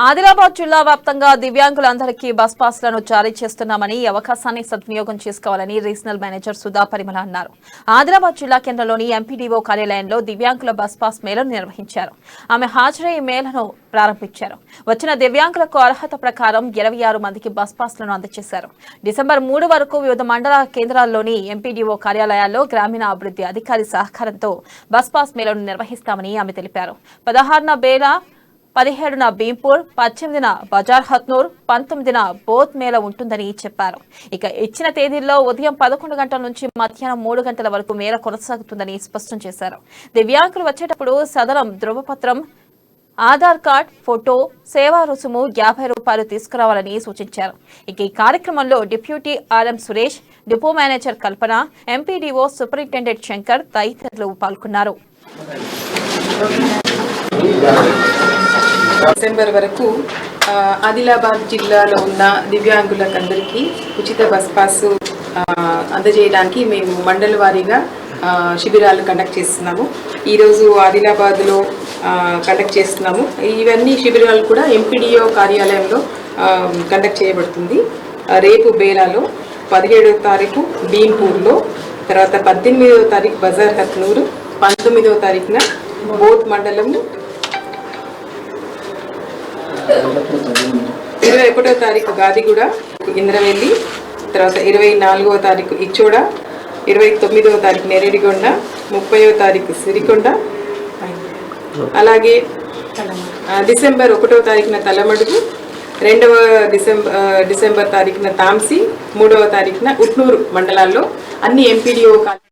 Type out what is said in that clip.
ఆదిలాబాద్ జిల్లా వ్యాప్తంగా దివ్యాంగులందరికీ బస్ పాస్లను జారీ చేస్తున్నామని అవకాశాన్ని సద్వినియోగం చేసుకోవాలని రీజనల్ మేనేజర్ సుధా పరిమళ అన్నారు. ఆదిలాబాద్ జిల్లా కేంద్రంలోని ఎంపీడీఓ కార్యాలయంలో దివ్యాంగుల బస్ పాస్ మేళను నిర్వహించారు. ఆమె హాజరై మేళను ప్రారంభించారు. వచ్చిన దివ్యాంగులకు అర్హత ప్రకారం 26 మందికి బస్ పాస్లను అందజేశారు. డిసెంబర్ 3 వరకు వివిధ మండల కేంద్రాల్లోని ఎంపీడీఓ కార్యాలయాల్లో గ్రామీణ అభివృద్ధి అధికారి సహకారంతో బస్ పాస్ మేళను నిర్వహిస్తామని ఆమె తెలిపారు. 16న బేలా, 17న భీంపూర్, 18న బజార్ హత్నూర్, 19న బోత్ మేళ ఉంటుందని చెప్పారు. ఇక ఇచ్చిన తేదీల్లో ఉదయం 11 గంటల నుంచి మధ్యాహ్నం 3 గంటల వరకు మేళ కొనసాగుతుందని స్పష్టం చేశారు. దివ్యాంగులు వచ్చేటప్పుడు సదరం ధృవపత్రం, ఆధార్ కార్డ్, ఫోటో, సేవా రుసుము 50 రూపాయలు తీసుకురావాలని సూచించారు. ఇక ఈ కార్యక్రమంలో deputy RM Suresh, depot manager Kalpana, MPDO superintendent Shankar తదితరులు పాల్గొన్నారు. డిసెంబర్ వరకు ఆదిలాబాద్ జిల్లాలో ఉన్న దివ్యాంగులకందరికీ ఉచిత బస్ పాస్ అందజేయడానికి మేము మండల వారీగా శిబిరాలు కండక్ట్ చేస్తున్నాము. ఈరోజు ఆదిలాబాద్లో కండక్ట్ చేస్తున్నాము. ఇవన్నీ శిబిరాలు కూడా ఎంపీడీఓ కార్యాలయంలో కండక్ట్ చేయబడుతుంది. రేపు బేలాలో, 17వ తారీఖు భీంపూర్లో, తర్వాత 18వ తారీఖు బజార్ హత్నూరు, 19వ తారీఖున బోత్ మండలము, 21వ తారీఖు గాదిగూడ, ఇంద్రవెల్లి, తర్వాత 24వ తారీఖు ఇచ్చోడ, 29వ తారీఖు నెరేడిగొండ, 30వ తారీఖు సిరికొండ, అలాగే డిసెంబర్ 1వ తారీఖున తలమడుగు, 2వ డిసెంబర్ తారీఖున తాంసి, 3వ తారీఖున ఉట్నూరు మండలాల్లో అన్ని ఎంపీడీఓ